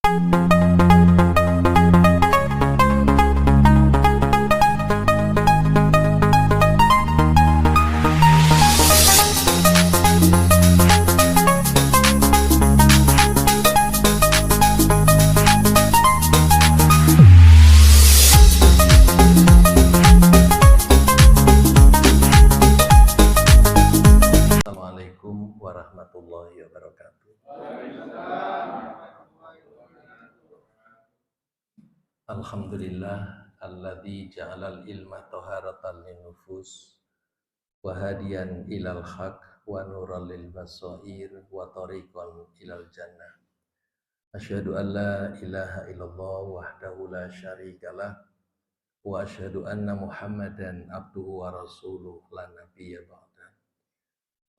Assalamualaikum warahmatullahi wabarakatuh. Alhamdulillah alladzi ja'alal ilma taharatan linnufus wa hadiyan ilal haq wa nuran lil basair wa tariqan ilal jannah. Asyhadu an la ilaha illallah wahdahu la syarikalah wa asyhadu anna Muhammadan abduhu wa rasuluh la nabiyya ba'da.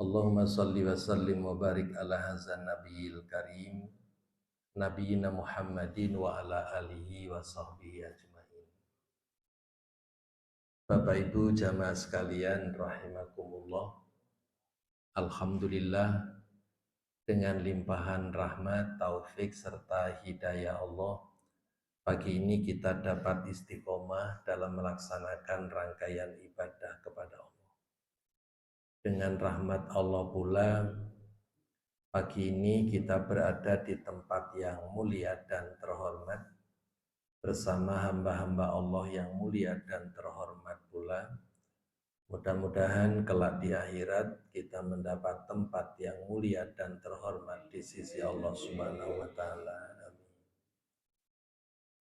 Allahumma salli wa sallim wa barik ala hadzal nabiyil karim nabiyina Muhammadin wa ala alihi wa sahbihi ajmain. Bapak Ibu jamaah sekalian rahimakumullah. Alhamdulillah dengan limpahan rahmat, taufik serta hidayah Allah, pagi ini kita dapat istiqomah dalam melaksanakan rangkaian ibadah kepada Allah. Dengan rahmat Allah pula, pagi ini kita berada di tempat yang mulia dan terhormat bersama hamba-hamba Allah yang mulia dan terhormat pula. Mudah-mudahan kelak di akhirat kita mendapat tempat yang mulia dan terhormat di sisi Allah Subhanahu wa taala. Amin.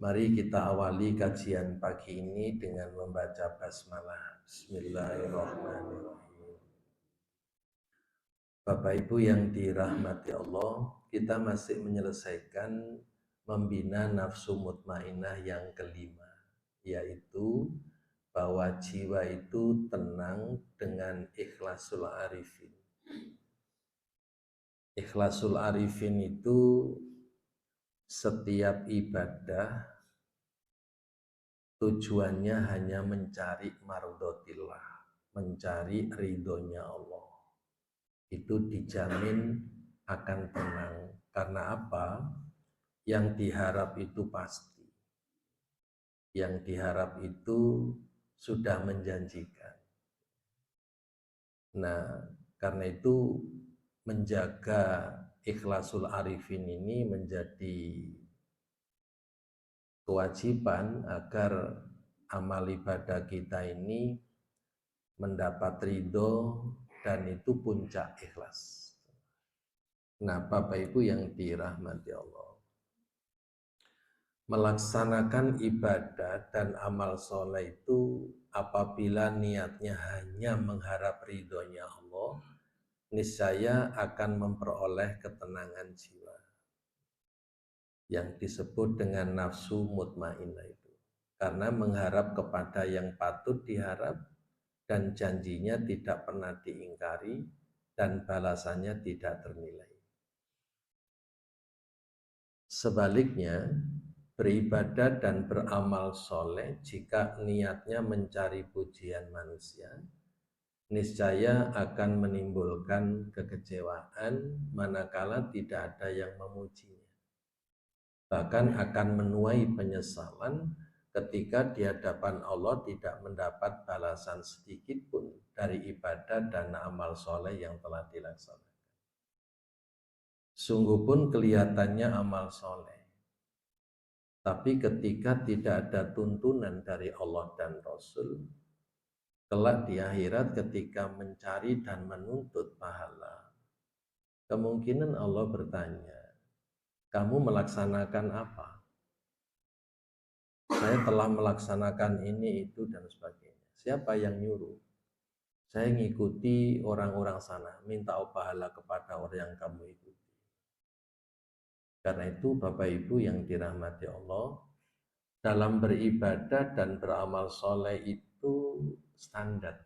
Mari kita awali kajian pagi ini dengan membaca basmalah. Bismillahirrahmanirrahim. Bapak Ibu yang dirahmati Allah, kita masih menyelesaikan membina nafsu mutmainnah yang kelima, yaitu bahwa jiwa itu tenang dengan ikhlasul arifin. Ikhlasul arifin itu setiap ibadah tujuannya hanya mencari mardhatillah, mencari ridhonya Allah. Itu dijamin akan tenang. Karena apa? Yang diharap itu pasti. Yang diharap itu sudah menjanjikan. Nah, karena itu menjaga ikhlasul arifin ini menjadi kewajiban agar amal ibadah kita ini mendapat ridho dan itu puncak ikhlas. Nah, Bapak Ibu yang dirahmati Allah, melaksanakan ibadah dan amal soleh itu apabila niatnya hanya mengharap ridhonya Allah, niscaya akan memperoleh ketenangan jiwa yang disebut dengan nafsu mutmainnah itu. Karena mengharap kepada yang patut diharap dan janjinya tidak pernah diingkari dan balasannya tidak ternilai. Sebaliknya, beribadah dan beramal soleh jika niatnya mencari pujian manusia, niscaya akan menimbulkan kekecewaan manakala tidak ada yang memujinya. Bahkan akan menuai penyesalan ketika di hadapan Allah tidak mendapat balasan sedikit pun dari ibadah dan amal soleh yang telah dilaksanakan. Sungguh pun kelihatannya amal soleh, tapi ketika tidak ada tuntunan dari Allah dan Rasul, kelak di akhirat ketika mencari dan menuntut pahala, kemungkinan Allah bertanya, kamu melaksanakan apa? Saya telah melaksanakan ini, itu, dan sebagainya. Siapa yang nyuruh? Saya ngikuti orang-orang sana, minta pahala kepada orang yang kamu ikuti. Karena itu Bapak Ibu yang dirahmati Allah, dalam beribadah dan beramal soleh itu standar.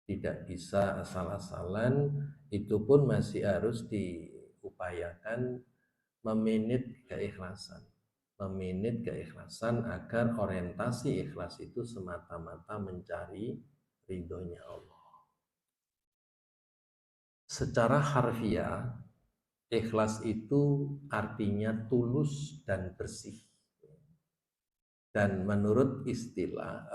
Tidak bisa asal-asalan, itu pun masih harus diupayakan meminit keikhlasan. Meminit keikhlasan agar orientasi ikhlas itu semata-mata mencari ridhonya Allah. Secara harfiah, Ikhlas itu artinya tulus dan bersih. Dan menurut istilah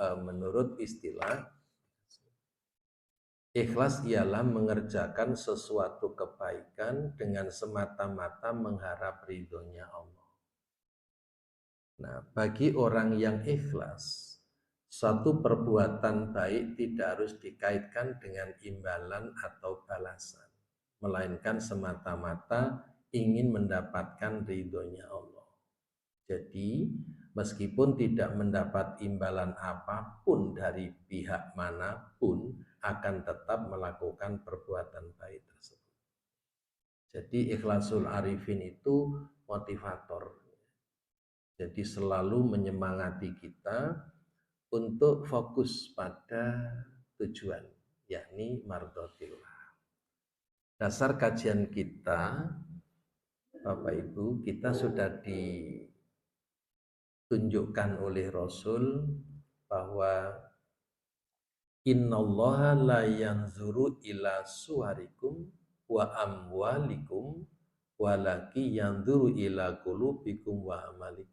ikhlas ialah mengerjakan sesuatu kebaikan dengan semata-mata mengharap ridhonya Allah. Nah, bagi orang yang ikhlas, suatu perbuatan baik tidak harus dikaitkan dengan imbalan atau balasan, melainkan semata-mata ingin mendapatkan ridhonya Allah. Jadi, meskipun tidak mendapat imbalan apapun dari pihak manapun, akan tetap melakukan perbuatan baik tersebut. Jadi, ikhlasul arifin itu motivator. Jadi selalu menyemangati kita untuk fokus pada tujuan, yakni mardotillah. Dasar kajian kita, Bapak Ibu, kita sudah ditunjukkan oleh Rasul bahwa innallaha la yanzuru ila suwarikum wa amwalikum walaki yanzuru ila qulubikum wa amalikum.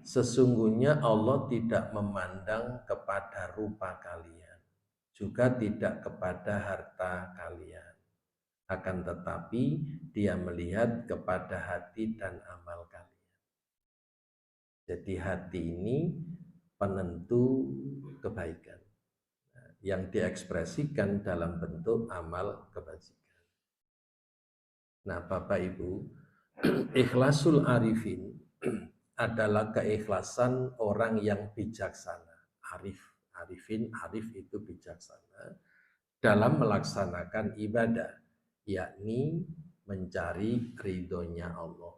Sesungguhnya Allah tidak memandang kepada rupa kalian, juga tidak kepada harta kalian. Akan tetapi Dia melihat kepada hati dan amal kalian. Jadi hati ini penentu kebaikan yang diekspresikan dalam bentuk amal kebajikan. Nah, Bapak Ibu, ikhlasul arifin adalah keikhlasan orang yang bijaksana. Arif itu bijaksana dalam melaksanakan ibadah, yakni mencari ridhonya Allah.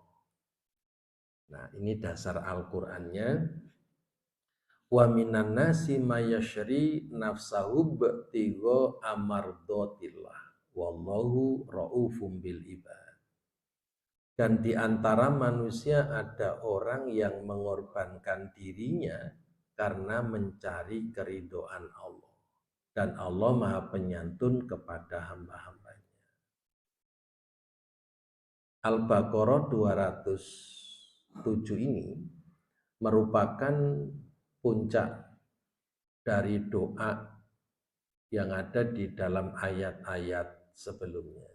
Nah, ini dasar Al-Qur'annya. Wa minan nasi mayyashri nafsahu btigha amardotillah wallahu raufum bil ibad. Dan di antara manusia ada orang yang mengorbankan dirinya karena mencari keridhaan Allah. Dan Allah Maha Penyantun kepada hamba-hambanya. Al-Baqarah 207 ini merupakan puncak dari doa yang ada di dalam ayat-ayat sebelumnya.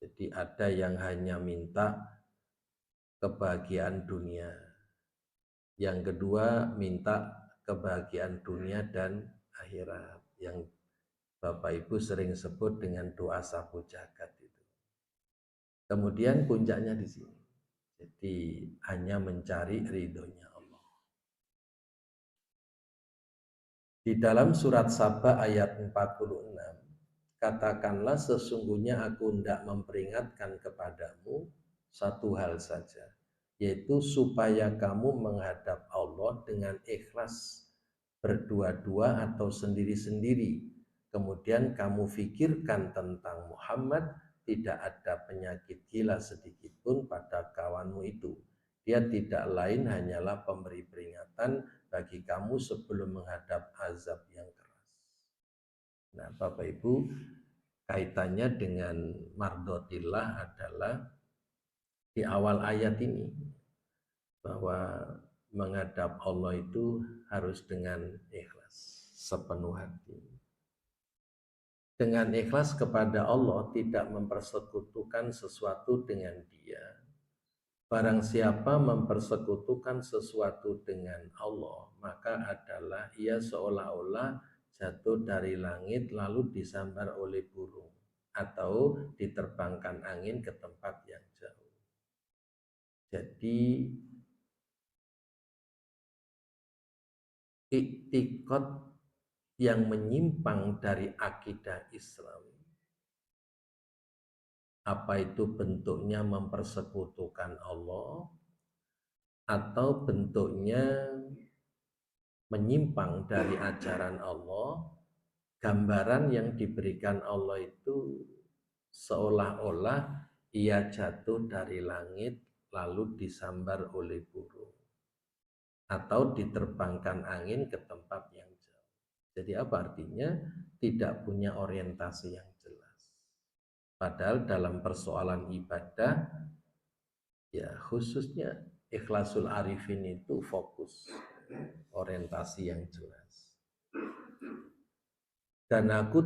Jadi ada yang hanya minta kebahagiaan dunia. Yang kedua minta kebahagiaan dunia dan akhirat. Yang Bapak Ibu sering sebut dengan doa sapu jagat itu. Kemudian puncaknya di sini. Jadi hanya mencari ridhonya Allah. Di dalam surat Saba ayat 46. Katakanlah sesungguhnya aku hendak memperingatkan kepadamu satu hal saja, yaitu supaya kamu menghadap Allah dengan ikhlas, berdua-dua atau sendiri-sendiri. Kemudian kamu fikirkan tentang Muhammad, tidak ada penyakit gila sedikit pun pada kawanmu itu. Dia tidak lain hanyalah pemberi peringatan bagi kamu sebelum menghadap azab yang keras. Nah, Bapak Ibu, kaitannya dengan mardotillah adalah di awal ayat ini bahwa menghadap Allah itu harus dengan ikhlas, sepenuh hati. Dengan ikhlas kepada Allah, tidak mempersekutukan sesuatu dengan Dia. Barang siapa mempersekutukan sesuatu dengan Allah, maka adalah ia seolah-olah jatuh dari langit lalu disambar oleh burung atau diterbangkan angin ke tempat yang jauh. Jadi iktikad yang menyimpang dari akidah Islam, apa itu bentuknya mempersekutukan Allah atau bentuknya menyimpang dari ajaran Allah, gambaran yang diberikan Allah itu seolah-olah ia jatuh dari langit lalu disambar oleh burung atau diterbangkan angin ke tempat yang jauh. Jadi apa artinya? Tidak punya orientasi yang jelas. Padahal dalam persoalan ibadah, ya khususnya ikhlasul arifin itu fokus, orientasi yang jelas. Dan aku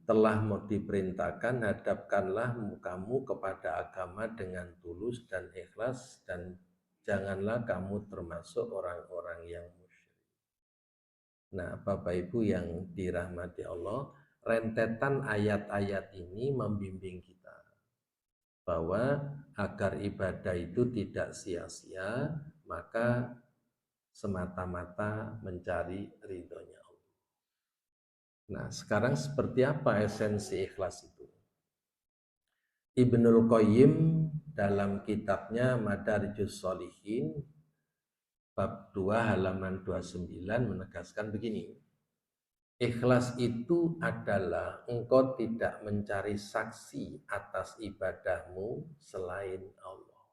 telah mau diperintahkan, hadapkanlah kamu kepada agama dengan tulus dan ikhlas, dan janganlah kamu termasuk orang-orang yang musyrik. Nah, Bapak Ibu yang dirahmati Allah, rentetan ayat-ayat ini membimbing kita bahwa agar ibadah itu tidak sia-sia, maka semata-mata mencari ridhonya Allah. Nah, sekarang seperti apa esensi ikhlas itu? Ibnul Qayyim dalam kitabnya Madarijus Shalihin bab 2 halaman 29 menegaskan begini. Ikhlas itu adalah engkau tidak mencari saksi atas ibadahmu selain Allah.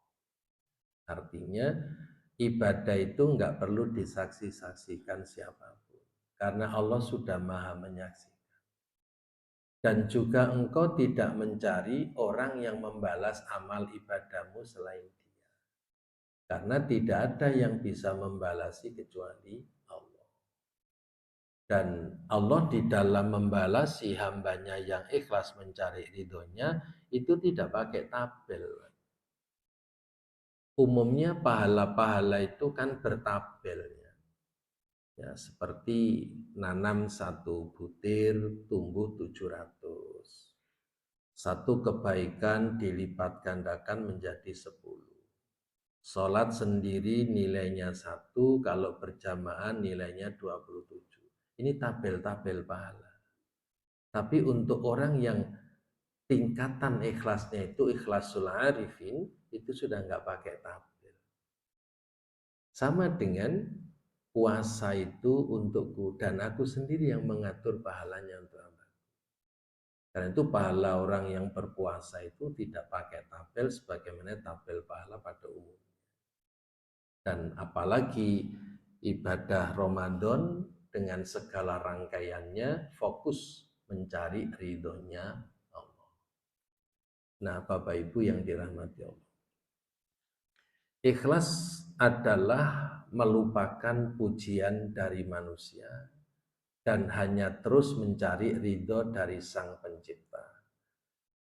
Artinya ibadah itu enggak perlu disaksi-saksikan siapapun, karena Allah sudah maha menyaksikan. Dan juga engkau tidak mencari orang yang membalas amal ibadahmu selain Dia, karena tidak ada yang bisa membalasi kecuali Allah. Dan Allah di dalam membalasi hambanya yang ikhlas mencari ridhonya itu tidak pakai tabel. Umumnya pahala-pahala itu kan bertabel. Ya, seperti nanam satu butir tumbuh 700. Satu kebaikan dilipat gandakan menjadi 10. Sholat sendiri nilainya 1, kalau berjamaah nilainya 27. Ini tabel-tabel pahala. Tapi untuk orang yang tingkatan ikhlasnya itu ikhlasul arifin, itu sudah nggak pakai tabel. Sama dengan puasa itu untukku dan aku sendiri yang mengatur pahalanya untuk hamba. Karena itu pahala orang yang berpuasa itu tidak pakai tabel sebagaimana tabel pahala pada umumnya. Dan apalagi ibadah Ramadan dengan segala rangkaiannya fokus mencari ridhonya Allah. Nah, Bapak Ibu yang dirahmati Allah, ikhlas adalah melupakan pujian dari manusia dan hanya terus mencari ridho dari Sang Pencipta.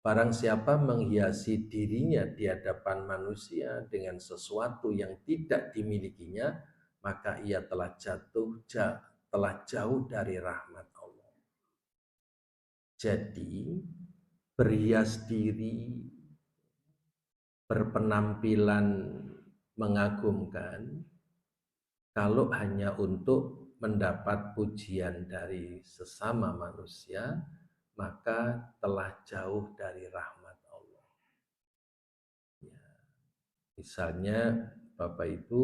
Barang siapa menghiasi dirinya di hadapan manusia dengan sesuatu yang tidak dimilikinya, maka ia telah jauh dari rahmat Allah. Jadi, berhias diri, berpenampilan mengagumkan, kalau hanya untuk mendapat pujian dari sesama manusia, maka telah jauh dari rahmat Allah. Ya. Misalnya Bapak Ibu,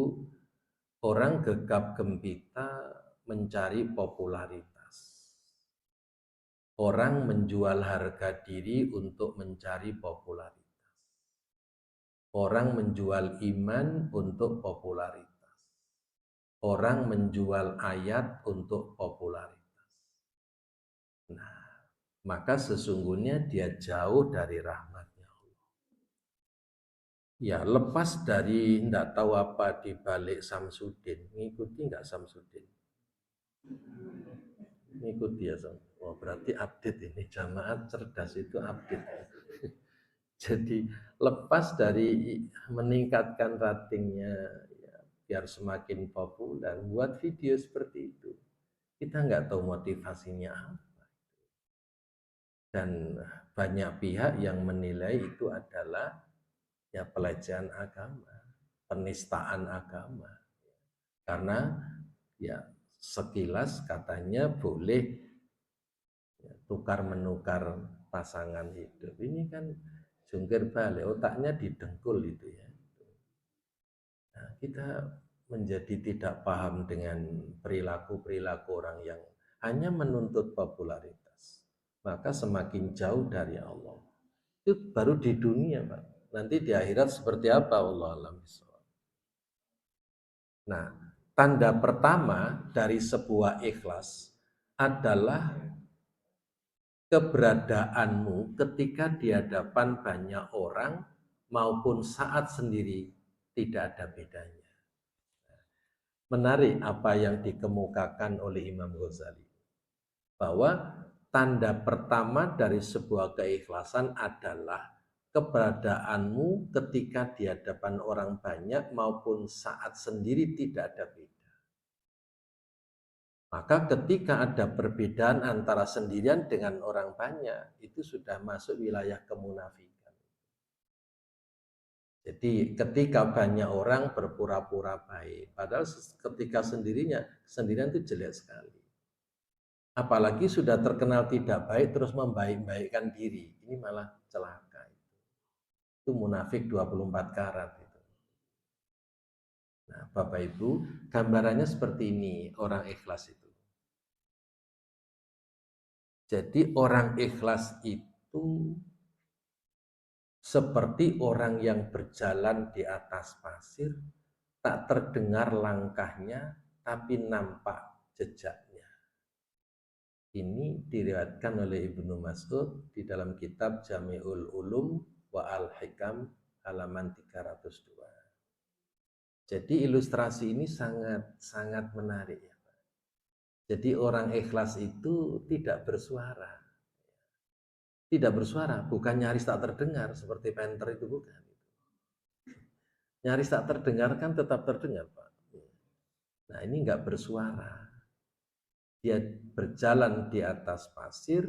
orang gegap gempita mencari popularitas. Orang menjual harga diri untuk mencari popularitas. Orang menjual iman untuk popularitas. Orang menjual ayat untuk popularitas. Nah, maka sesungguhnya dia jauh dari rahmatnya Allah. Ya, lepas dari tidak tahu apa di balik Samsudin, ngikuti nggak Samsudin? Ngikuti ya, oh berarti update ini, jamaah cerdas itu update. Jadi lepas dari meningkatkan ratingnya, ya, biar semakin populer, buat video seperti itu. Kita nggak tahu motivasinya apa. Dan banyak pihak yang menilai itu adalah ya pelecehan agama, penistaan agama. Karena ya sekilas katanya boleh ya, tukar menukar pasangan hidup. Ini kan jungkir balik, otaknya didengkul itu ya. Nah, kita menjadi tidak paham dengan perilaku-perilaku orang yang hanya menuntut popularitas, maka semakin jauh dari Allah. Itu baru di dunia, Pak. Nanti di akhirat seperti apa, Allah alam bisawab. Nah, tanda pertama dari sebuah ikhlas adalah keberadaanmu ketika di hadapan banyak orang maupun saat sendiri tidak ada bedanya. Menarik apa yang dikemukakan oleh Imam Ghazali, bahwa tanda pertama dari sebuah keikhlasan adalah keberadaanmu ketika di hadapan orang banyak maupun saat sendiri tidak ada beda. Maka ketika ada perbedaan antara sendirian dengan orang banyak, itu sudah masuk wilayah kemunafikan. Jadi ketika banyak orang berpura-pura baik, padahal ketika sendirian itu jelek sekali. Apalagi sudah terkenal tidak baik terus membaik-baikkan diri, ini malah celaka. Itu munafik 24 karat itu. Nah, Bapak Ibu, gambarannya seperti ini orang ikhlas itu. Jadi orang ikhlas itu seperti orang yang berjalan di atas pasir, tak terdengar langkahnya, tapi nampak jejaknya. Ini diriwayatkan oleh Ibnu Mas'ud di dalam kitab Jami'ul Ulum wa Al-Hikam halaman 302. Jadi ilustrasi ini sangat menarik ya Pak. Jadi orang ikhlas itu tidak bersuara. Tidak bersuara, bukan nyaris tak terdengar seperti penter itu, bukan. Nyaris tak terdengar kan tetap terdengar Pak. Nah ini enggak bersuara. Dia berjalan di atas pasir,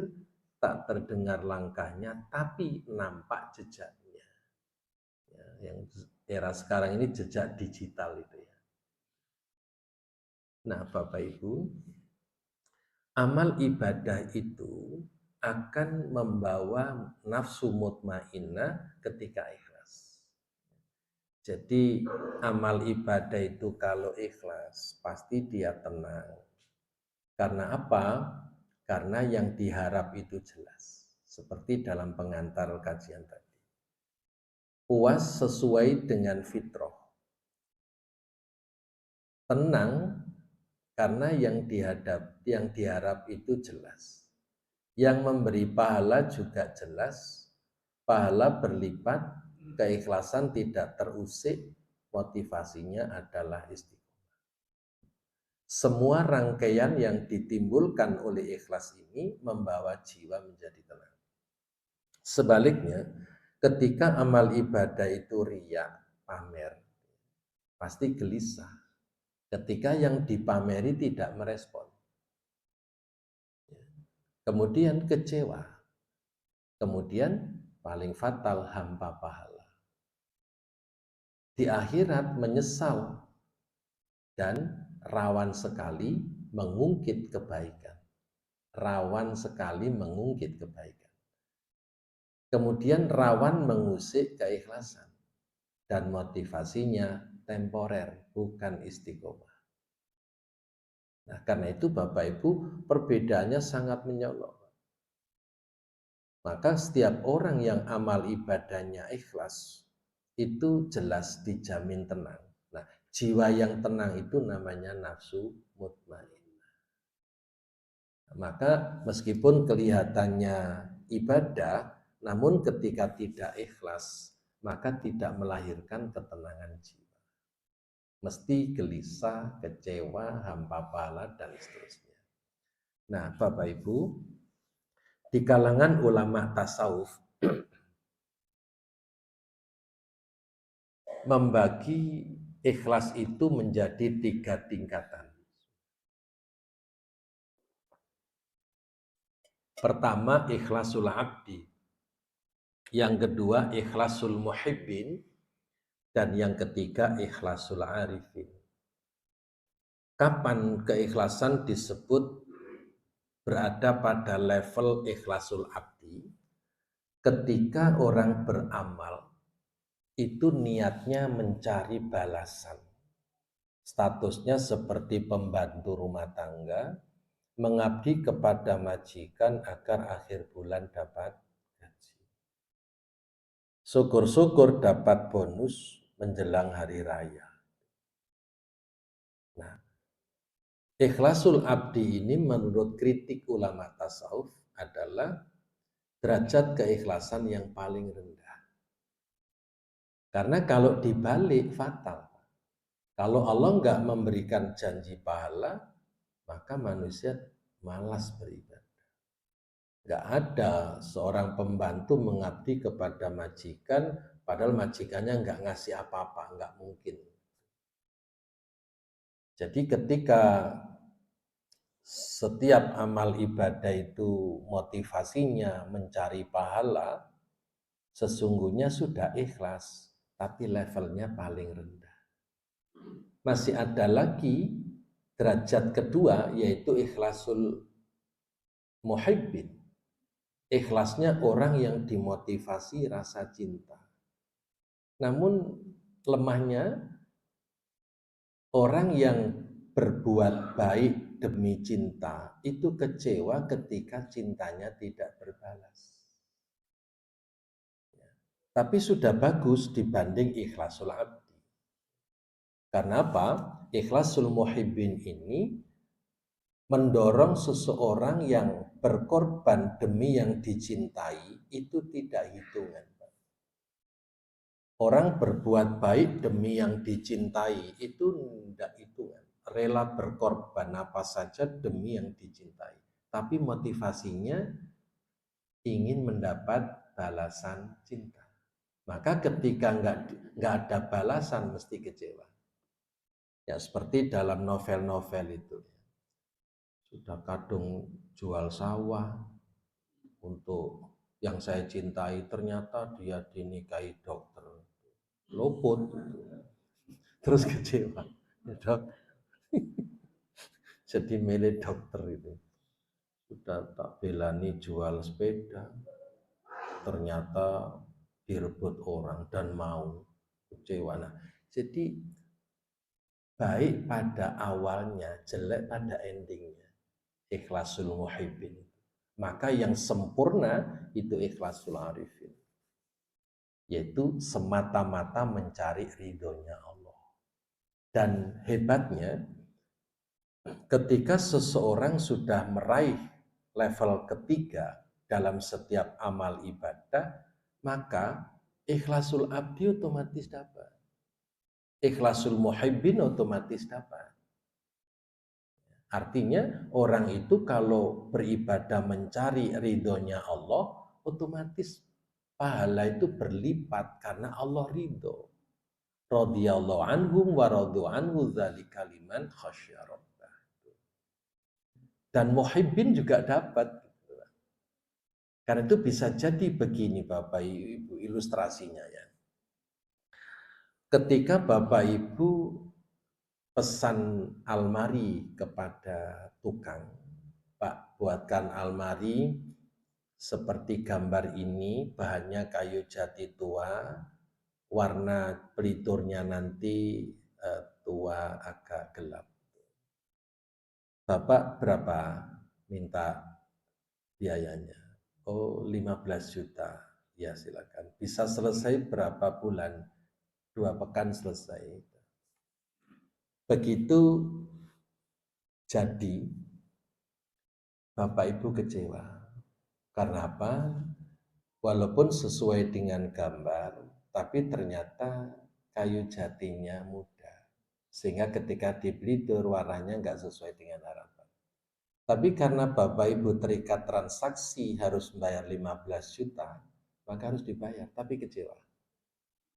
tak terdengar langkahnya, tapi nampak jejaknya. Ya, yang era sekarang ini jejak digital itu ya. Nah Bapak Ibu, amal ibadah itu akan membawa nafsu mutmainnah ketika ikhlas. Jadi amal ibadah itu kalau ikhlas pasti dia tenang. Karena apa? Karena yang diharap itu jelas. Seperti dalam pengantar kajian tadi. Puas sesuai dengan fitrah. Tenang karena yang diharap itu jelas. Yang memberi pahala juga jelas. Pahala berlipat, keikhlasan tidak terusik, motivasinya adalah istiqomah. Semua rangkaian yang ditimbulkan oleh ikhlas ini membawa jiwa menjadi tenang. Sebaliknya, ketika amal ibadah itu riya, pamer, pasti gelisah. Ketika yang dipameri tidak merespon. Kemudian kecewa. Kemudian paling fatal hampa pahala. Di akhirat menyesal dan rawan sekali mengungkit kebaikan. Rawan sekali mengungkit kebaikan. Kemudian rawan mengusik keikhlasan. Dan motivasinya temporer, bukan istiqomah. Nah, karena itu Bapak Ibu, perbedaannya sangat menyolok. Maka setiap orang yang amal ibadahnya ikhlas, itu jelas dijamin tenang. Nah, jiwa yang tenang itu namanya nafsu mutmainnah. Maka meskipun kelihatannya ibadah, namun ketika tidak ikhlas, maka tidak melahirkan ketenangan jiwa. Mesti gelisah, kecewa, hampa pahala, dan seterusnya. Nah, Bapak Ibu, di kalangan ulama tasawuf membagi ikhlas itu menjadi 3 tingkatan. Pertama, ikhlasul abdi. Yang kedua, ikhlasul muhibbin. Dan yang ketiga, ikhlasul arifin. Kapan keikhlasan disebut berada pada level ikhlasul abdi? Ketika orang beramal, itu niatnya mencari balasan. Statusnya seperti pembantu rumah tangga, mengabdi kepada majikan agar akhir bulan dapat gaji. Syukur-syukur dapat bonus menjelang hari raya. Nah, ikhlasul abdi ini menurut kritik ulama tasawuf adalah derajat keikhlasan yang paling rendah. Karena kalau dibalik fatal. Kalau Allah nggak memberikan janji pahala, maka manusia malas beribadah. Nggak ada seorang pembantu mengabdi kepada majikan, padahal majikannya nggak ngasih apa-apa, nggak mungkin. Jadi ketika setiap amal ibadah itu motivasinya mencari pahala, sesungguhnya sudah ikhlas, tapi levelnya paling rendah. Masih ada lagi derajat kedua, yaitu ikhlasul muhibbin. Ikhlasnya orang yang dimotivasi rasa cinta. Namun lemahnya orang yang berbuat baik demi cinta itu kecewa ketika cintanya tidak berbalas. Tapi sudah bagus dibanding ikhlasul abdi. Karena apa? Ikhlasul muhibbin ini mendorong seseorang yang berkorban demi yang dicintai itu tidak hitungan. Orang berbuat baik demi yang dicintai itu tidak hitungan. Rela berkorban apa saja demi yang dicintai. Tapi motivasinya ingin mendapat balasan cinta. Maka ketika nggak ada balasan mesti kecewa. Ya seperti dalam novel-novel itu. Sudah kadung jual sawah untuk yang saya cintai, ternyata dia dinikahi dokter. Luput. Terus kecewa. Ya, dok. Jadi milih dokter itu. Sudah tak belani jual sepeda. Ternyata direbut orang dan mau. Kecewa. Nah, jadi baik pada awalnya, jelek pada endingnya. Ikhlasul muhibbin. Maka yang sempurna itu ikhlasul arifin. Yaitu semata-mata mencari ridhonya Allah. Dan hebatnya, ketika seseorang sudah meraih level ketiga dalam setiap amal ibadah, maka ikhlasul abdi otomatis dapat. Ikhlasul muhibbin otomatis dapat. Artinya orang itu kalau beribadah mencari ridhonya Allah, otomatis pahala itu berlipat karena Allah ridho. Radhiyallahu anhum wa radu anhu dzalika liman khasyya rabbah. Dan muhibbin juga dapat. Karena itu bisa jadi begini Bapak Ibu ilustrasinya ya. Ketika Bapak Ibu pesan almari kepada tukang, Pak buatkan almari seperti gambar ini, bahannya kayu jati tua, warna peliturnya nanti tua agak gelap. Bapak berapa minta biayanya? Oh 15 juta. Ya silakan. Bisa selesai berapa bulan? 2 pekan selesai. Begitu jadi, Bapak Ibu kecewa. Karena apa? Walaupun sesuai dengan gambar, tapi ternyata kayu jatinya muda. Sehingga ketika dibeli itu warnanya nggak sesuai dengan harapan. Tapi karena Bapak Ibu terikat transaksi harus membayar 15 juta, maka harus dibayar, tapi kecewa.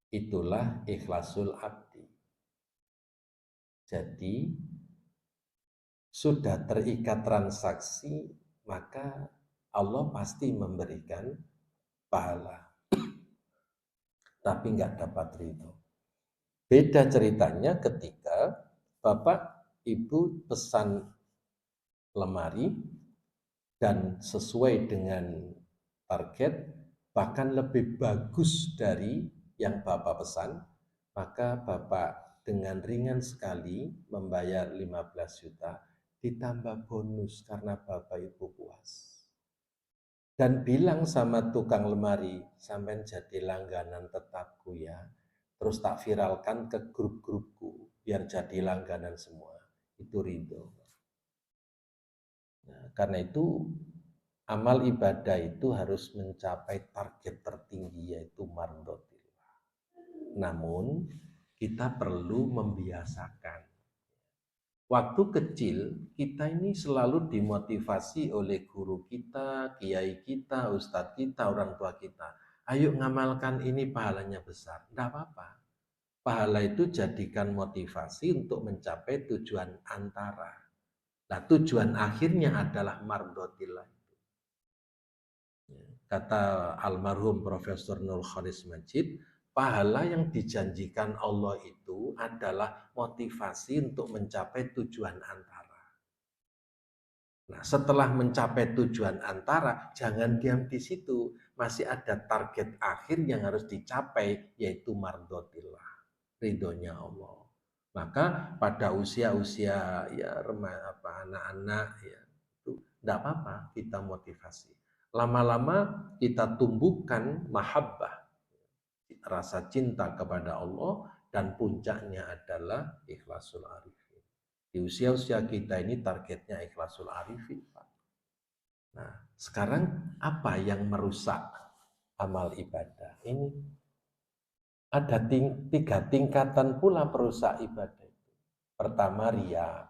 Itulah ikhlasul abdi. Jadi sudah terikat transaksi, maka Allah pasti memberikan pahala. Tapi nggak dapat ridho. Beda ceritanya ketika Bapak Ibu pesan lemari dan sesuai dengan target, bahkan lebih bagus dari yang Bapak pesan, maka Bapak dengan ringan sekali membayar 15 juta, ditambah bonus karena Bapak Ibu puas. Dan bilang sama tukang lemari, sampai jadi langganan tetapku ya. Terus tak viralkan ke grup-grupku, biar jadi langganan semua. Itu ridho. Nah, karena itu Amal ibadah itu harus mencapai target tertinggi yaitu mardhatillah. Namun kita perlu membiasakan. Waktu kecil kita ini selalu dimotivasi oleh guru kita, kiai kita, ustadz kita, orang tua kita. Ayo ngamalkan ini pahalanya besar. Tidak apa-apa. Pahala itu jadikan motivasi untuk mencapai tujuan antara. Nah, tujuan akhirnya adalah mardhatillah. Kata almarhum Profesor Nur Khalis Majid, pahala yang dijanjikan Allah itu adalah motivasi untuk mencapai tujuan antara. Nah, setelah mencapai tujuan antara, jangan diam di situ. Masih ada target akhir yang harus dicapai, yaitu mardhatillah, ridhonya Allah. Maka pada usia-usia ya anak-anak ya itu tidak apa-apa kita motivasi. Lama-lama kita tumbuhkan mahabbah, rasa cinta kepada Allah, dan puncaknya adalah ikhlasul arifin. Di usia-usia kita ini targetnya ikhlasul arifin, Pak. Nah, sekarang apa yang merusak amal ibadah? Ini ada tiga tingkatan pula perusak ibadah. Pertama riya,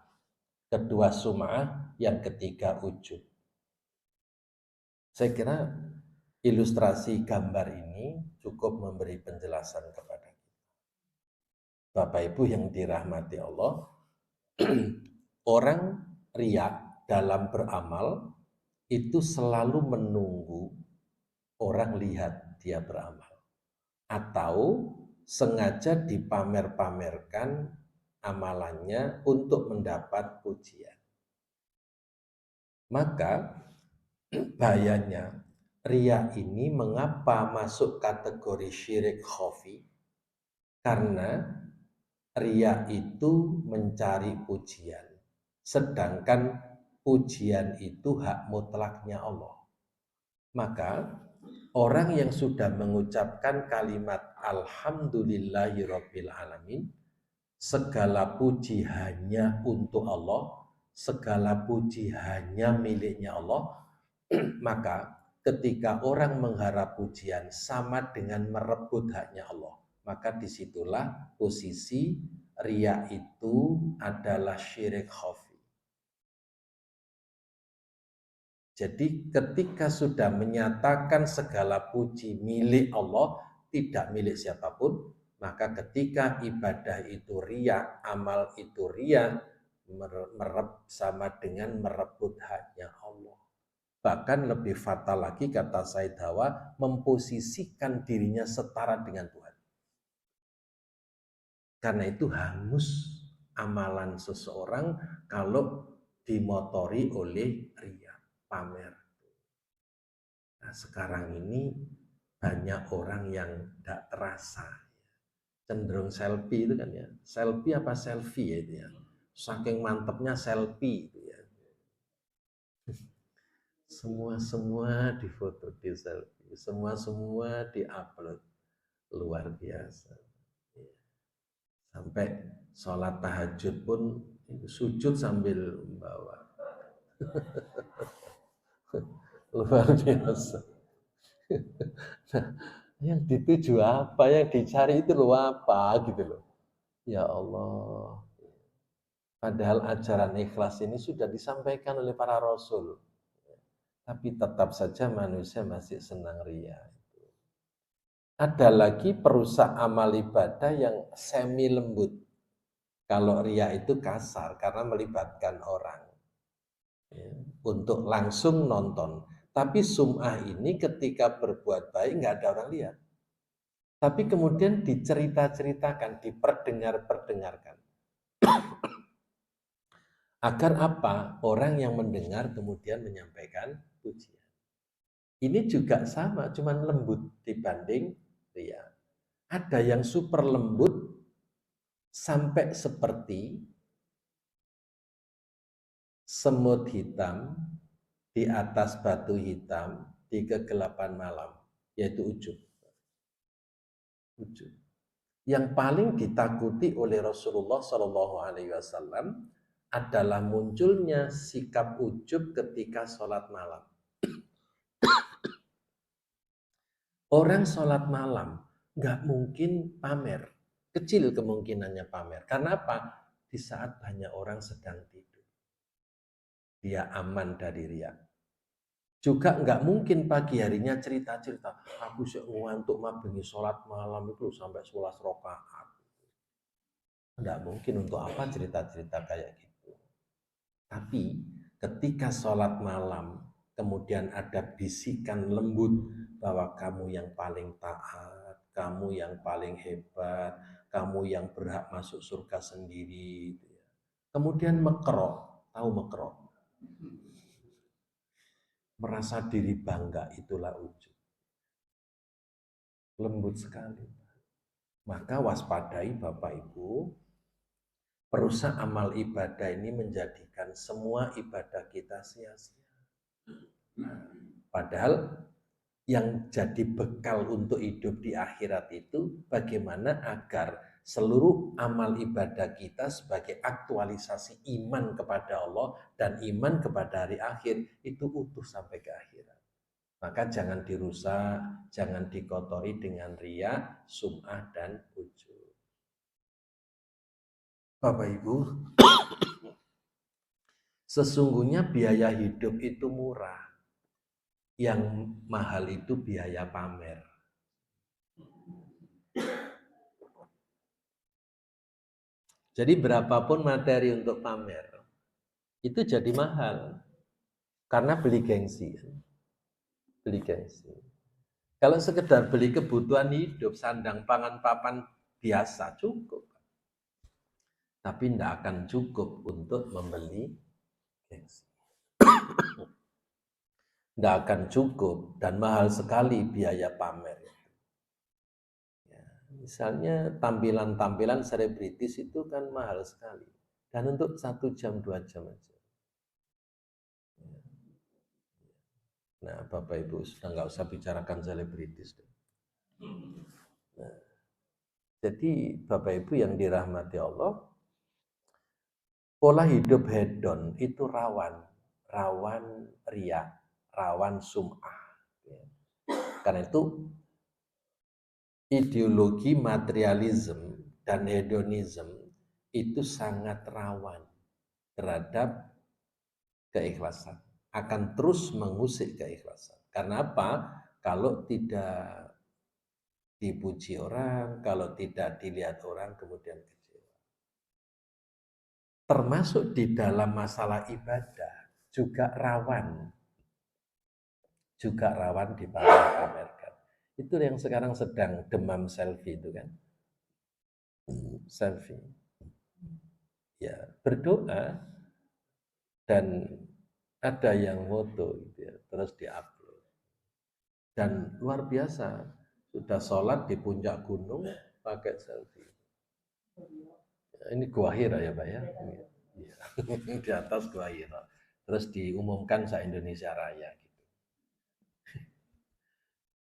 kedua sum'ah, yang ketiga ujub. Saya kira ilustrasi gambar ini cukup memberi penjelasan kepada kita. Bapak Ibu yang dirahmati Allah, orang riya dalam beramal itu selalu menunggu orang lihat dia beramal. Atau sengaja dipamer-pamerkan amalannya untuk mendapat pujian. Maka bahayanya riya ini mengapa masuk kategori syirik khafi? Karena riya itu mencari pujian, sedangkan pujian itu hak mutlaknya Allah. Maka orang yang sudah mengucapkan kalimat alhamdulillahirabbil alamin, segala puji hanya untuk Allah, segala puji hanya miliknya Allah, maka ketika orang mengharap pujian sama dengan merebut haknya Allah, maka disitulah posisi riya itu adalah syirik khafi. Jadi ketika sudah menyatakan segala puji milik Allah, tidak milik siapapun, maka ketika ibadah itu riya, amal itu riya, sama dengan merebut haknya Allah. Bahkan lebih fatal lagi, kata Said Hawa, memposisikan dirinya setara dengan Tuhan. Karena itu hangus amalan seseorang kalau dimotori oleh riya, pamer. Nah, sekarang ini banyak orang yang tidak terasa, cenderung selfie itu kan ya. Selfie apa selfie ya itu ya. Saking mantepnya selfie itu ya. Semua difoto, di selfie, semua diupload, luar biasa. Sampai sholat tahajud pun sujud sambil membawa, luar biasa. Nah, yang dituju apa, yang dicari itu lo apa gitu loh. Ya Allah. Padahal ajaran ikhlas ini sudah disampaikan oleh para rasul. Tapi tetap saja manusia masih senang riya. Ada lagi perusak amal ibadah yang semi lembut. Kalau riya itu kasar karena melibatkan orang ya, untuk langsung nonton. Tapi sum'ah ini ketika berbuat baik nggak ada orang lihat. Tapi kemudian dicerita-ceritakan, diperdengar-perdengarkan. Agar apa? Orang yang mendengar kemudian menyampaikan pujian. Ini juga sama, cuman lembut dibanding riya. Ada yang super lembut sampai seperti semut hitam di atas batu hitam di kegelapan malam, yaitu ujub. Ujub. Yang paling ditakuti oleh Rasulullah SAW adalah munculnya sikap ujub ketika sholat malam. Orang sholat malam nggak mungkin pamer. Kecil kemungkinannya pamer. Karena apa? Di saat banyak orang sedang tidur. Dia aman dari riya. Juga nggak mungkin pagi harinya cerita-cerita. Aku sih ngantuk mah bengi sholat malam itu sampai 11 rakaat. Nggak mungkin, untuk apa cerita-cerita kayak gitu. Tapi ketika sholat malam, kemudian ada bisikan lembut bahwa kamu yang paling taat, kamu yang paling hebat, kamu yang berhak masuk surga sendiri. Kemudian mekro, tahu mekro? Merasa diri bangga, itulah ujub. Lembut sekali. Maka waspadai Bapak Ibu, perusak amal ibadah ini menjadikan semua ibadah kita sia-sia. Padahal yang jadi bekal untuk hidup di akhirat itu bagaimana agar seluruh amal ibadah kita sebagai aktualisasi iman kepada Allah dan iman kepada hari akhir itu utuh sampai ke akhirat. Maka jangan dirusak, jangan dikotori dengan riya, sum'ah, dan ujub. Bapak Ibu, sesungguhnya biaya hidup itu murah. Yang mahal itu biaya pamer. Jadi berapapun materi untuk pamer, itu jadi mahal. Karena beli gengsi. Beli gengsi. Kalau sekedar beli kebutuhan hidup, sandang, pangan, papan, biasa, cukup. Tapi tidak akan cukup untuk membeli gengsi. Tidak akan cukup dan mahal sekali biaya pamer. Ya, misalnya tampilan-tampilan selebritis itu kan mahal sekali. Dan untuk 1 jam, 2 jam aja. Nah, Bapak Ibu sudah nggak usah bicarakan selebritis. Nah, jadi Bapak Ibu yang dirahmati Allah, pola hidup hedon itu rawan riya, rawan sum'ah. Karena itu ideologi materialisme dan hedonisme itu sangat rawan terhadap keikhlasan. Akan terus mengusik keikhlasan. Karena apa? Kalau tidak dipuji orang, kalau tidak dilihat orang, kemudian kecewa. Termasuk di dalam masalah ibadah juga rawan dipamer-pamerkan. Itu yang sekarang sedang demam selfie itu kan. Selfie. Ya, berdoa dan ada yang foto gitu ya, terus diupload. Dan luar biasa, sudah sholat di puncak gunung pakai selfie. Ini Gua Hira ya Pak ya. Di atas Gua Hira. Terus diumumkan se-Indonesia Raya gitu.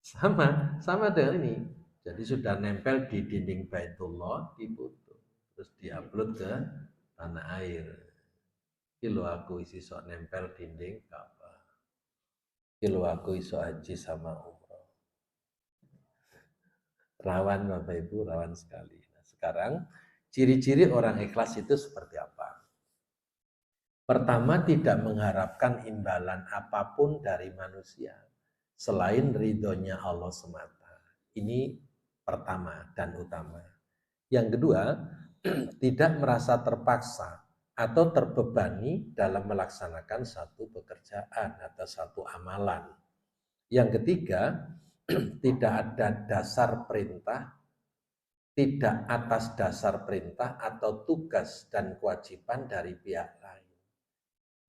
Sama dengan ini. Jadi sudah nempel di dinding Baitullah, difoto, terus diupload ke tanah air. Kilo aku isi sok nempel dinding Ka'bah. Kilo aku iso haji sama umroh. Rawan Bapak Ibu, rawan sekali. Nah, sekarang ciri-ciri orang ikhlas itu seperti apa? Pertama, tidak mengharapkan imbalan apapun dari manusia selain ridhonya Allah semata. Ini pertama dan utama. Yang kedua, tidak merasa terpaksa atau terbebani dalam melaksanakan satu pekerjaan atau satu amalan. Yang ketiga, tidak ada dasar perintah, tidak atas dasar perintah atau tugas dan kewajiban dari pihak lain.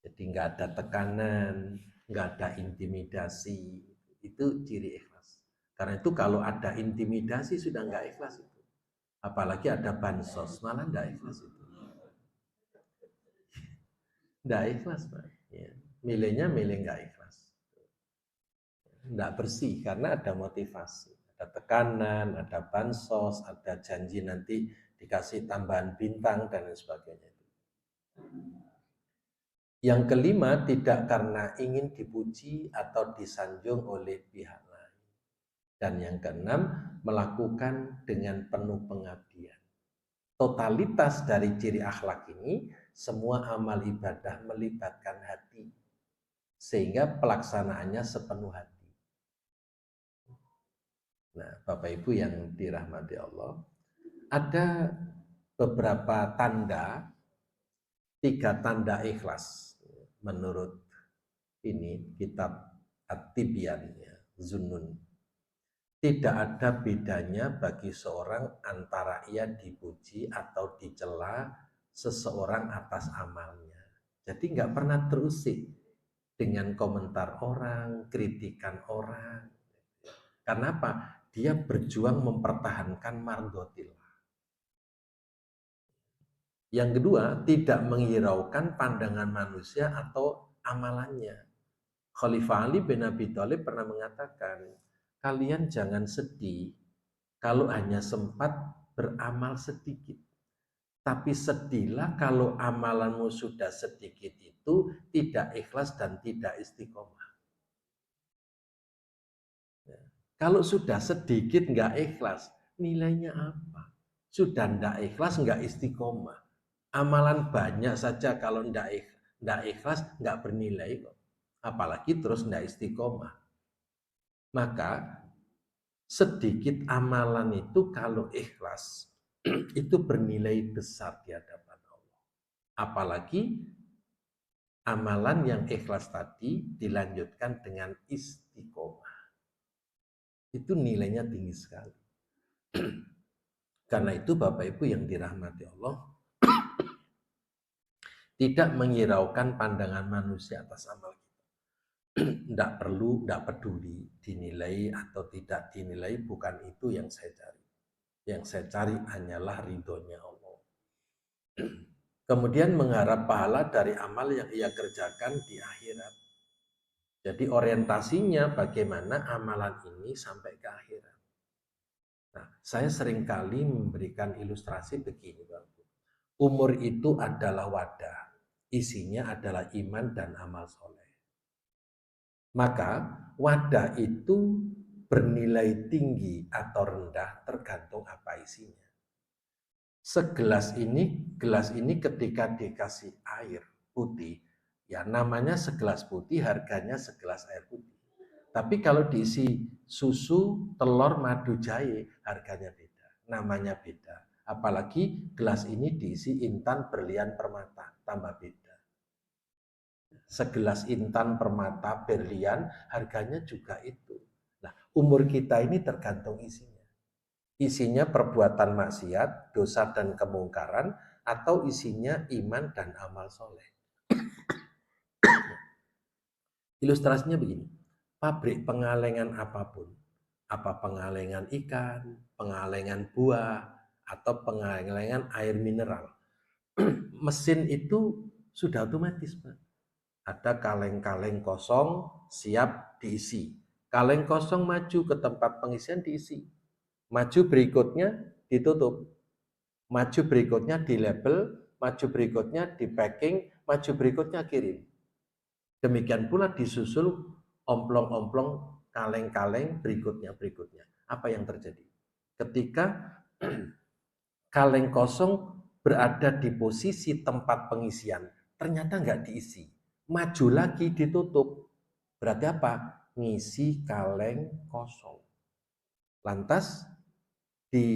Jadi nggak ada tekanan, nggak ada intimidasi. Itu ciri ikhlas. Karena itu kalau ada intimidasi sudah nggak ikhlas itu. Apalagi ada bansos, malah nggak ikhlas itu. Nggak ikhlas, Pak. Ya. Milihnya milih nggak ikhlas. Nggak bersih karena ada motivasi. Ada tekanan, ada bansos, ada janji nanti dikasih tambahan bintang dan lain sebagainya. Yang kelima, tidak karena ingin dipuji atau disanjung oleh pihak lain. Dan yang keenam, melakukan dengan penuh pengabdian. Totalitas dari ciri akhlak ini, semua amal ibadah melibatkan hati, sehingga pelaksanaannya sepenuh hati. Nah, Bapak Ibu yang dirahmati Allah, ada beberapa tanda, 3 tanda ikhlas menurut ini kitab At-Tibyan, Zunnun. Tidak ada bedanya bagi seorang antara ia dipuji atau dicela seseorang atas amalnya. Jadi nggak pernah terusik dengan komentar orang, kritikan orang. Karena apa? Dia berjuang mempertahankan mardhotillah. Yang kedua, tidak menghiraukan pandangan manusia atau amalannya. Khalifah Ali bin Abi Thalib pernah mengatakan, kalian jangan sedih kalau hanya sempat beramal sedikit. Tapi sedihlah kalau amalanmu sudah sedikit itu tidak ikhlas dan tidak istiqomah. Kalau sudah sedikit nggak ikhlas, nilainya apa? Sudah nggak ikhlas, nggak istiqomah. Amalan banyak saja kalau nggak ikhlas, nggak bernilai kok. Apalagi terus nggak istiqomah. Maka sedikit amalan itu kalau ikhlas, itu bernilai besar di hadapan Allah. Apalagi amalan yang ikhlas tadi dilanjutkan dengan istiqomah. Itu nilainya tinggi sekali. Karena itu Bapak Ibu yang dirahmati Allah, tidak menghiraukan pandangan manusia atas amal kita. Tidak perlu, tidak peduli dinilai atau tidak dinilai, bukan itu yang saya cari. Yang saya cari hanyalah ridhonya Allah. Kemudian mengharap pahala dari amal yang ia kerjakan di akhirat. Jadi orientasinya bagaimana amalan ini sampai ke akhirat. Nah, saya seringkali memberikan ilustrasi begini, Bang. Umur itu adalah wadah, isinya adalah iman dan amal soleh. Maka wadah itu bernilai tinggi atau rendah tergantung apa isinya. Gelas ini ketika dikasih air putih, ya namanya segelas putih, harganya segelas air putih. Tapi kalau diisi susu, telur, madu, jahe, harganya beda, namanya beda. Apalagi gelas ini diisi intan, berlian, permata, tambah beda. Segelas intan, permata, berlian, harganya juga itu. Nah, umur kita ini tergantung isinya. Isinya perbuatan maksiat, dosa dan kemungkaran, atau isinya iman dan amal soleh. Ilustrasinya begini, pabrik pengalengan apapun, apa pengalengan ikan, pengalengan buah, atau pengalengan air mineral, mesin itu sudah otomatis, Pak. Ada kaleng-kaleng kosong siap diisi. Kaleng kosong maju ke tempat pengisian diisi. Maju berikutnya ditutup. Maju berikutnya di label, maju berikutnya di packing, maju berikutnya kirim. Demikian pula disusul omplong-omplong kaleng-kaleng berikutnya. Apa yang terjadi? Ketika kaleng kosong berada di posisi tempat pengisian, ternyata nggak diisi. Maju lagi ditutup. Berarti apa? Ngisi kaleng kosong. Lantas di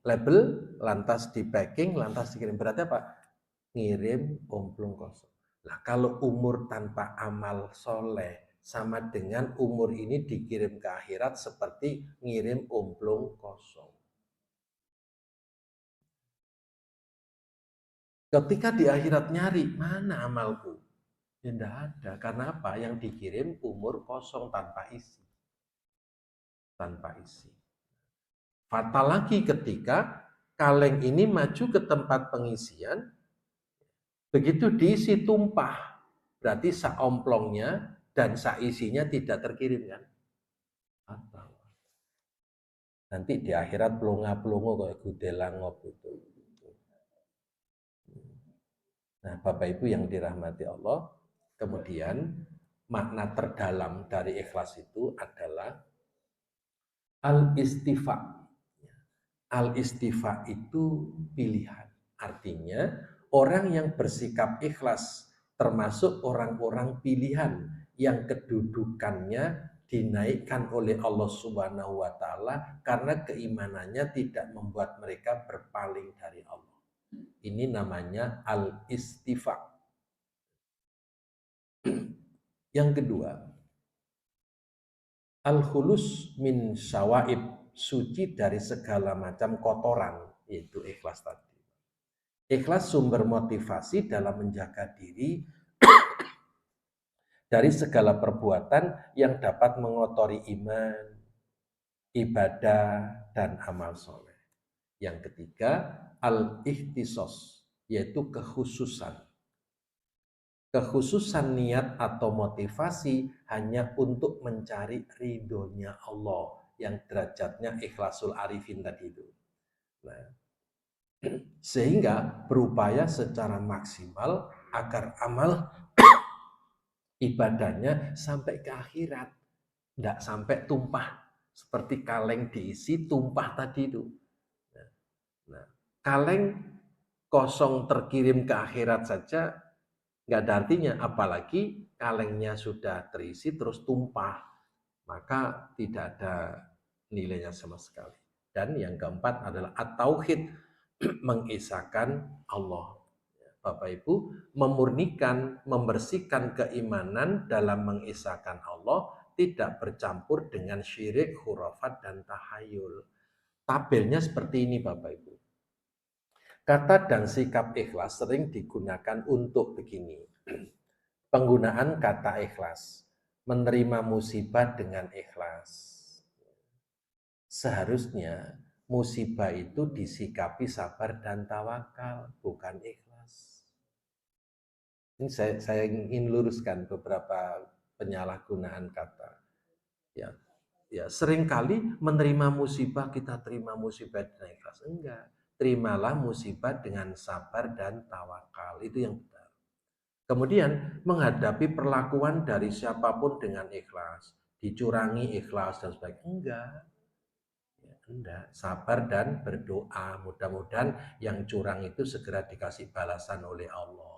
label, lantas di packing, lantas dikirim. Berarti apa? Ngirim omplung kosong. Nah, kalau umur tanpa amal soleh sama dengan umur ini dikirim ke akhirat seperti ngirim omplung kosong. Ketika di akhirat nyari, mana amalku? Ya tidak ada. Karena apa? Yang dikirim umur kosong tanpa isi. Tanpa isi. Fatal lagi ketika kaleng ini maju ke tempat pengisian, begitu diisi tumpah, berarti saomplongnya dan saisinya tidak terkirim kan? Fatal. Nanti di akhirat pelongo-pelongo kayak gudelang ngop itu. Nah, Bapak Ibu yang dirahmati Allah, kemudian makna terdalam dari ikhlas itu adalah al-istifa. Al-istifa itu pilihan. Artinya, orang yang bersikap ikhlas termasuk orang-orang pilihan yang kedudukannya dinaikkan oleh Allah Subhanahu wa taala karena keimanannya tidak membuat mereka berpaling dari Allah. Ini namanya al-istifa. Yang kedua, al-khulus min syawaib, suci dari segala macam kotoran, yaitu ikhlas tadi. Ikhlas sumber motivasi dalam menjaga diri dari segala perbuatan yang dapat mengotori iman, ibadah, dan amal soleh. Yang ketiga, al-ikhtisos, yaitu kekhususan. Kekhususan niat atau motivasi hanya untuk mencari ridhonya Allah, yang derajatnya ikhlasul arifin tadi itu. Nah, sehingga berupaya secara maksimal agar amal ibadahnya sampai ke akhirat, tidak sampai tumpah seperti kaleng diisi tumpah tadi itu. Nah, kaleng kosong terkirim ke akhirat saja nggak ada artinya, apalagi kalengnya sudah terisi terus tumpah, maka tidak ada nilainya sama sekali. Dan yang keempat adalah at-tauhid, mengisahkan Allah. Bapak Ibu, memurnikan, membersihkan keimanan dalam mengisahkan Allah, tidak bercampur dengan syirik, khurafat, dan tahayul. Tabelnya seperti ini Bapak Ibu. Kata dan sikap ikhlas sering digunakan untuk begini. Penggunaan kata ikhlas, menerima musibah dengan ikhlas. Seharusnya musibah itu disikapi sabar dan tawakal, bukan ikhlas. Ini saya ingin luruskan beberapa penyalahgunaan kata. Ya, ya seringkali menerima musibah kita terima musibah dengan ikhlas. Enggak, terimalah musibah dengan sabar dan tawakal. Itu yang benar. Kemudian menghadapi perlakuan dari siapapun dengan ikhlas, dicurangi ikhlas dan sebagainya. Enggak. Ya, enggak, sabar dan berdoa. Mudah-mudahan yang curang itu segera dikasih balasan oleh Allah.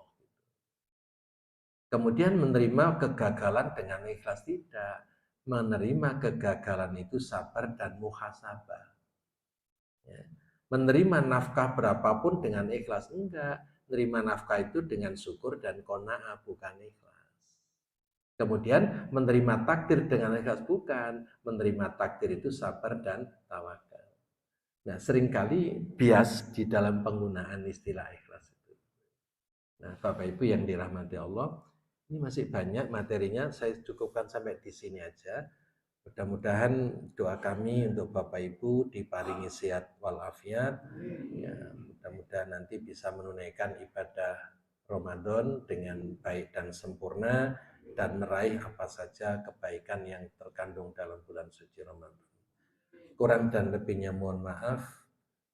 Kemudian menerima kegagalan dengan ikhlas, tidak. Menerima kegagalan itu sabar dan muhasabah. Ya. Menerima nafkah berapapun dengan ikhlas, enggak. Menerima nafkah itu dengan syukur dan qanaah, bukan ikhlas. Kemudian menerima takdir dengan ikhlas, bukan. Menerima takdir itu sabar dan tawakal. Nah, seringkali bias di dalam penggunaan istilah ikhlas itu. Nah, Bapak Ibu yang dirahmati Allah, ini masih banyak materinya, saya cukupkan sampai di sini aja. Mudah-mudahan doa kami untuk Bapak Ibu diparingi sehat walafiat. Ya, mudah-mudahan nanti bisa menunaikan ibadah Ramadan dengan baik dan sempurna dan meraih apa saja kebaikan yang terkandung dalam bulan suci Ramadan. Kurang dan lebihnya mohon maaf.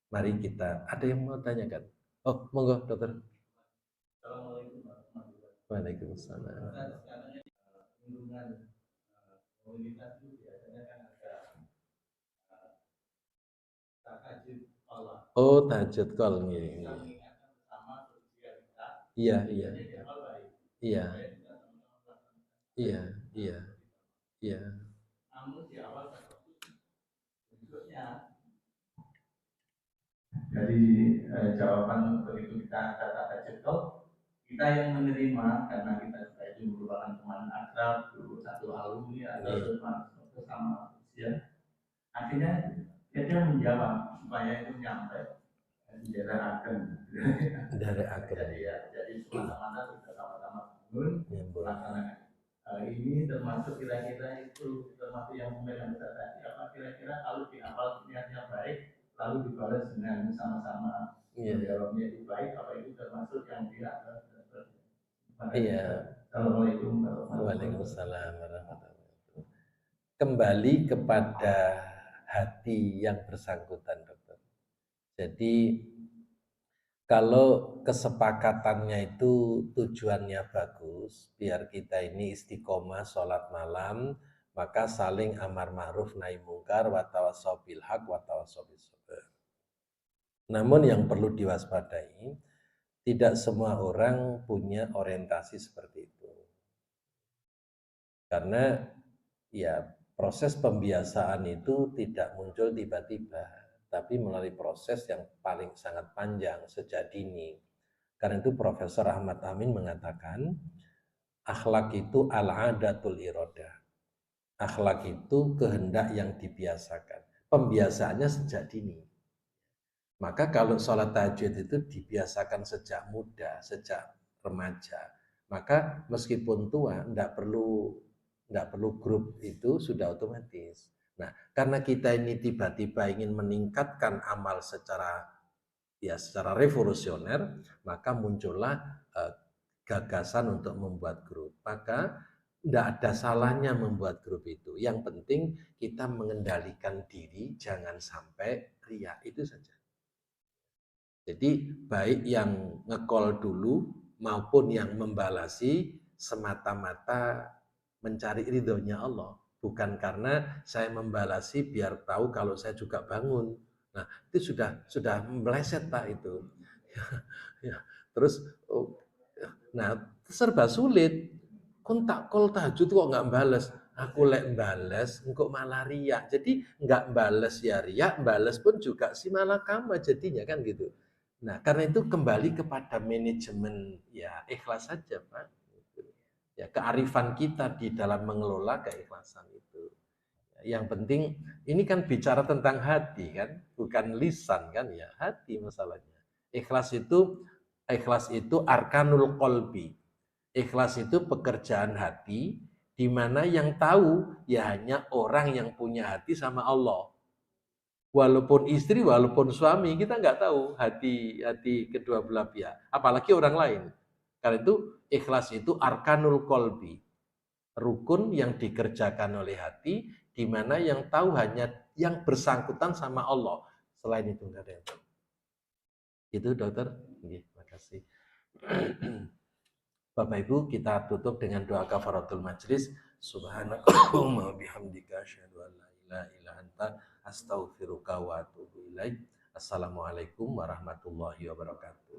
Mari kita, ada yang mau tanyakan? Oh, monggo dokter. Waalaikumsalam. Oh, tahajud kol nggih. Iya, iya. Iya. Iya, iya. Iya. Jadi jawaban begitu kita kata tahajud kita yang menerima karena kita itu merupakan teman akrab dulu satu alumni atau sama usia. Akhirnya dia menjawab supaya itu nyampe di daerah Agen. Daerah Agen. Jadi semata-mata kita sama-sama bangun melaksanakan. Ini termasuk kira-kira itu termasuk yang memegang besar tadi. Apa kira-kira kalau di awal niatnya baik, lalu dibalas dengan sama-sama menjawabnya itu baik, apa itu termasuk yang dia Iya. Assalamualaikum Waalaikumsalam warahmatullahi wabarakatuh. Kembali kepada hati yang bersangkutan, dokter. Jadi Kalau kesepakatannya itu tujuannya bagus, biar kita ini istiqomah sholat malam, maka saling amar ma'ruf nahi mungkar wa tawassaw bil haq wa tawassaw bis sabr. Namun yang perlu diwaspadai, tidak semua orang punya orientasi seperti itu. Karena ya proses pembiasaan itu tidak muncul tiba-tiba, tapi melalui proses yang paling sangat panjang sejak dini. Karena itu Profesor Ahmad Amin mengatakan, akhlak itu al-adatul irodah. Akhlak itu kehendak yang dibiasakan. Pembiasaannya sejak dini. Maka kalau sholat tahajud itu dibiasakan sejak muda, sejak remaja. Maka meskipun tua, tidak perlu grup itu sudah otomatis. Nah, karena kita ini tiba-tiba ingin meningkatkan amal secara revolusioner, maka muncullah gagasan untuk membuat grup. Maka tidak ada salahnya membuat grup itu. Yang penting kita mengendalikan diri, jangan sampai riya, itu saja. Jadi baik yang ngekol dulu maupun yang membalasi semata-mata mencari ridhonya Allah. Bukan karena saya membalasi biar tahu kalau saya juga bangun. Nah, itu sudah meleset Pak itu. Ya. Terus nah serba sulit. Kontak kol tahajud kok nggak bales. Aku lek bales, engkau malah riak. Jadi nggak bales ya riak, bales pun juga si malakama jadinya kan gitu. Nah, karena itu kembali kepada manajemen ya ikhlas saja, Pak. Ya, kearifan kita di dalam mengelola keikhlasan itu. Yang penting ini kan bicara tentang hati kan, bukan lisan kan ya, hati masalahnya. Ikhlas itu arkanul qalbi. Ikhlas itu pekerjaan hati di mana yang tahu ya hanya orang yang punya hati sama Allah. Walaupun istri, walaupun suami, kita nggak tahu hati kedua belah pihak. Apalagi orang lain. Karena itu ikhlas itu arkanul kolbi. Rukun yang dikerjakan oleh hati, di mana yang tahu hanya yang bersangkutan sama Allah. Selain itu nggak ada yang tahu. Itu dokter. Terima kasih. Bapak Ibu, kita tutup dengan doa kafaratul majlis. Subhanakallahumma bihamdika asyhadu an la ilaha illa anta astaghfiruka wa atubu ilaik. Assalamualaikum warahmatullahi wabarakatuh.